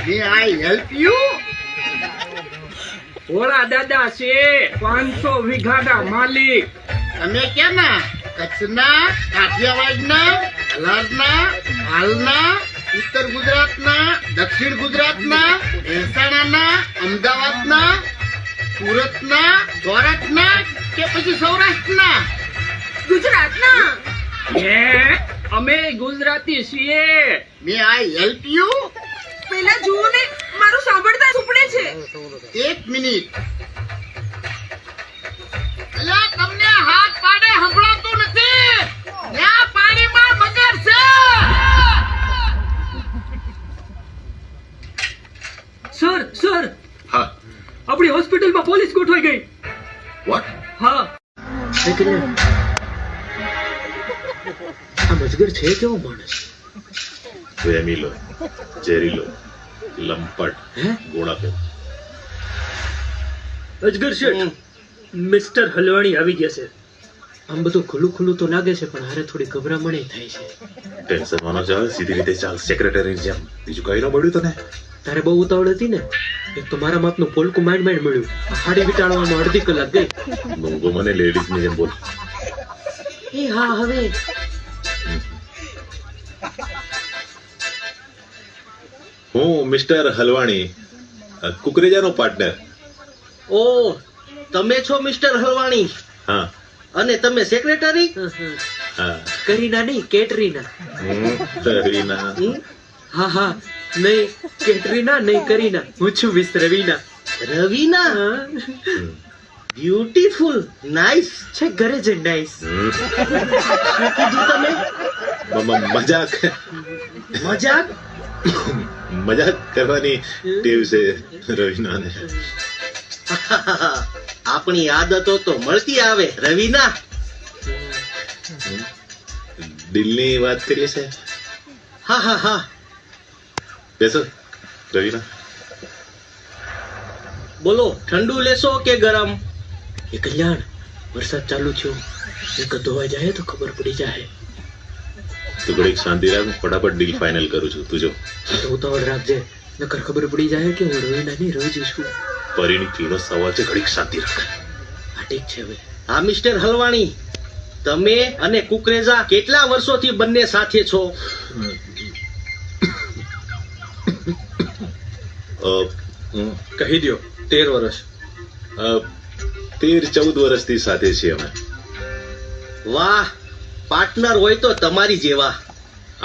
May I help you? ઓલા દાદા છે 500 વીઘાના માલિક. તમે ક્યાંના? કચ્છના, કાઠિયાવાડના, અલારના, હાલના, ઉત્તર ગુજરાતના, દક્ષિણ ગુજરાતના, મહેસાણાના, અમદાવાદના, સુરતના, સૌરાષ્ટ્રના કે પછી સૌરાષ્ટ્રના? ગુજરાતના. અમે ગુજરાતી છીએ. May I help you? પેલા જુઓ ને, મારું સાંભળતા સુપડે છે. 1 મિનિટ. અલા, તમને હાથ પાડે સંભળાતું નથી? ત્યાં પાણીમાં મગર છે. સર હા આપણી હોસ્પિટલમાં પોલીસ ગોઠવાઈ ગઈ. વોટ હા આ મજગર છે કેવો માણસ? વેમીલો ઝેરીલો લંપટ ગોળા પે અજગર શેઠ, મિસ્ટર હલવાણી આવી ગયા છે. આમ બધું ખુલ્લું ખુલ્લું તો લાગે છે, પણ હારે થોડી ગભરામણ થાય છે. ટેન્શન માં ન ચાલ, સીધી રીતે ચાલ સેક્રેટરી જેમ. બીજું કઈ ન મળ્યું તને? તારે બહુ ઉતાવળ હતી ને. એક તો મારા માપનું પોલકું માંડ મળ્યું. આ હાડી વિટાળવામાં અડધી કલાક ગઈ. મૂંગો મને લેડીઝ ની જેમ બોલ. એ હા, હવે હું મિસ્ટર હલવાણી, કુકરેજાનો પાર્ટનર. ઓ, તમે છો મિસ્ટર હલવાણી? હા અને તમે સેક્રેટરી? હા કરીના નહીં, કેટરીના. કરીના. હા હા, નહીં કેટરીના, નહીં કરીના. હું છું miss Raveena. Raveena? Beautiful, nice. છે ઘરે જ નાઈસ. હમ. શું કીધું તમે? મજાક મજાક? મજાક કરવાની ટેવ છે રવિનાને. આપણી આદતો તો મળતી આવે રવીના. દિલની વાત કરીએ છે. હા હા હા, બેસો રવિના. બોલો, ઠંડુ લેશો કે ગરમ? એ કલ્યાણ, વરસાદ ચાલુ થયો. એક ધોવા જાય તો ખબર પડી જાય. તું ઘડીક શાંતિ રાખ, ફટાફટ ડીલ ફાઇનલ કરું છું. તું જો તો ઉતાવળ રાખજે, નકર ખબર પડી જાય કે હું રવીના નહીં રવજી છું. પરીની ફીનો સવાલ છે, ઘડીક શાંતિ રાખ. હા ઠીક છે હવે. હા મિસ્ટર હલવાણી, તમે અને કુકરેજા કેટલા વર્ષોથી બંને સાથે છો? કહી દો. 13 વર્ષ. 13-14 વર્ષથી સાથે છીએ અમે. વાહ, પાર્ટનર હોય તો તમારી જેવા.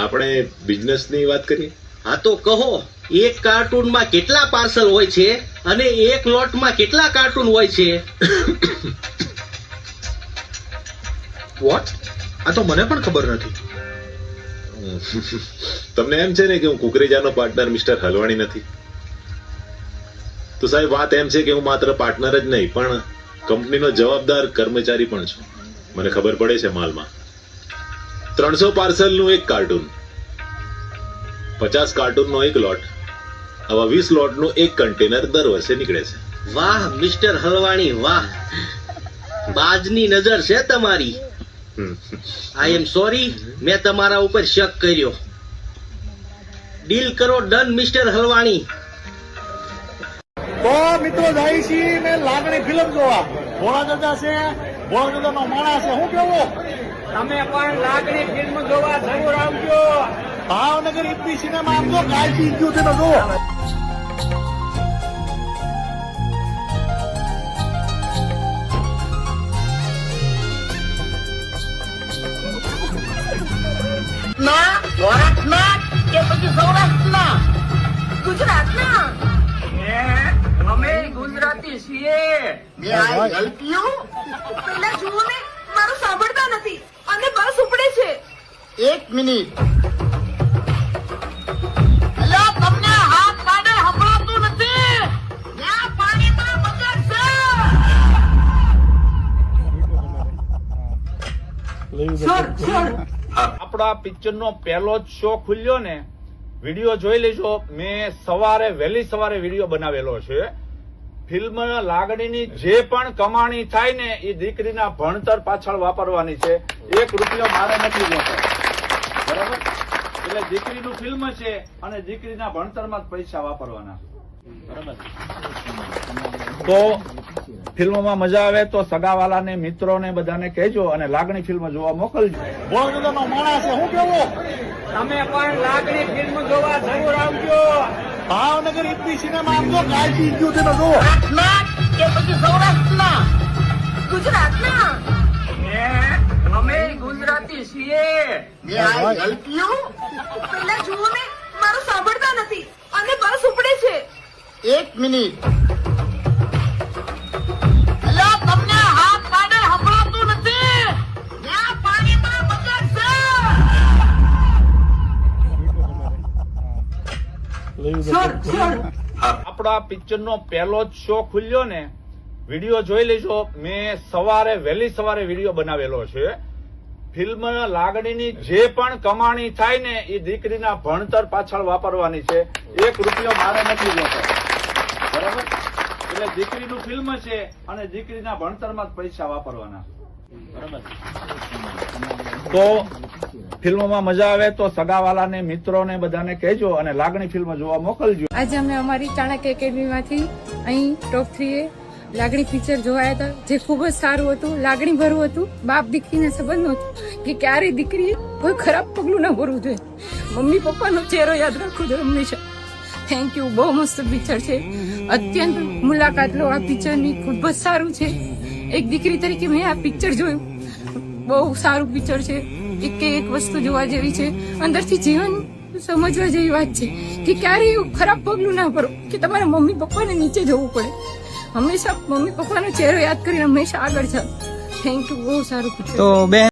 આપણે બિઝનેસ ની વાત કરીએ. હા તો કહો, એક કાર્ટૂનમાં કેટલા પાર્સલ હોય છે અને એક લોટમાં કેટલા કાર્ટૂન હોય છે? વોટ? આ તો મને પણ ખબર નથી. તમને એમ છે ને કે હું કુકરેજાનો પાર્ટનર મિસ્ટર હલવાણી નથી? તો સાહેબ, વાત એમ છે કે હું માત્ર પાર્ટનર જ નહીં, પણ કંપનીનો જવાબદાર કર્મચારી પણ છું. મને ખબર પડે છે માલમાં. 300 પાર્સલનું એક કાર્ટૂન, 50 કાર્ટૂનનો એક લોટ, આવા 20 લોટનું એક કન્ટેનર દર વર્ષે નીકળે છે. વાહ મિસ્ટર હલવાણી, વાહ. બાજની નજર છે તમારી. આઈ એમ સોરી, મેં તમારા ઉપર શક કર્યો. ડીલ કરો ડન મિસ્ટર હલવાણી. તો મિત્રો જાય છીએ ને લાગણી ફિલ્મ જોવા. ભોળા દાદા છે, ભોળા દાદા નો માણસ છે. શું કેવું? તમે પણ લાગણી ફિલ્મ જોવા જરૂર આવજો. ભાવનગર ઇપી સિનેમા આપજો, કાલથી ગયું છે તો જુઓ. ના, સૌરાષ્ટ્રના કે પછી સૌરાષ્ટ્રના? ગુજરાતના. અમે ગુજરાતી છીએ. May I help you? પેલા જુઓ ને, મારું સાંભળતા નથી અને બસ ઉપડે છે. 1 મિનિટ. અલા, તમને હાથ પાડે સંભળાતું નથી? ત્યાં પાણીમાં મગર છે. સર આપણા પિક્ચર નો પહેલો જ શો ખુલ્યો ને, વિડીયો જોઈ લેજો. મેં વહેલી સવારે વિડીયો બનાવેલો છે. ફિલ્મ લાગણીની જે પણ કમાણી થાય ને, એ દીકરીના ભણતર પાછળ વાપરવાની છે. 1 રૂપિયો મારે નથી જોતો, બરાબર? એટલે દીકરીનું ફિલ્મ છે અને દીકરીના ભણતરમાં જ પૈસા વાપરવાના. બરાબર. તો ફિલ્મમાં મજા આવે તો સગાવાલાને મિત્રોને બધાને કહેજો અને લાગણી ફિલ્મ જોવા મોકલજો. તમે પણ લાગણી ફિલ્મ જોવા જરૂર આવજો. ભાવનગર ઇપી સિનેમા આપજો, કાળજી ગયું તેનો જો કે પછી સૌરાષ્ટ્રના ગુજરાતના અમે ગુજરાતી છીએ. પેલા જુઓ ને, મારું સાંભળતા નથી અને બસ ઉપડે છે. એક મિનિટ. અલા, તમને હાથ પાડે સંભળાતું નથી. ત્યાં પાણીમાં મગર છે. આપણો આ પિક્ચરનો પહેલો જ શો ખુલ્યો ને, વિડીયો જોઈ લેજો. મેં વહેલી સવારે વિડીયો બનાવેલો છે. ફિલ્મ લાગણીની જે પણ કમાણી થાય ને એ દીકરીના ભણતર પાછળ વાપરવાની છે. 1 રૂપિયો મારે નથી જોતો. બરાબર. એટલે દીકરીનું ફિલ્મ છે અને દીકરીના ભણતરમાં જ પૈસા વાપરવાના. બરાબર. તો ફિલ્મમાં મજા આવે તો સગાવાલાને મિત્રોને બધાને કહેજો અને લાગણી ફિલ્મ જોવા મોકલજો. આજે અમે અમારી ચાણક્ય એકેડમીમાંથી અહીં ટોપ 3 એ લાગણી પિક્ચર જોવાયા હતા, જે ખૂબ જ સારું હતું, લાગણી ભરવું હતું. બાપ દીકરીને સંબંધ નહોતું કે ક્યારેય દીકરીએ કોઈ ખરાબ પગલું ના ભરવું જોઈએ. મમ્મી પપ્પાનો ચહેરો યાદ રાખવો જોઈએ હંમેશા. Thank you. બહુ મસ્ત પિક્ચર છે. અત્યંત મુલાકાત લો આ પિક્ચરની. ખૂબ જ સારું છે. એક દીકરી તરીકે મેં આ પિક્ચર જોયું. બહુ સારું પિક્ચર છે. એક વસ્તુ જોવા જેવી છે. અંદરથી જીવન સમજવા જેવી વાત છે કે ક્યારેય એવું ખરાબ પગલું ના ભરો કે તમારા મમ્મી પપ્પાને નીચે જવું પડે. હંમેશા મમ્મી પપ્પાનો ચહેરો યાદ કરીને હંમેશા આગળ જાઓ. Thank you. બહુ સારું પિક્ચર.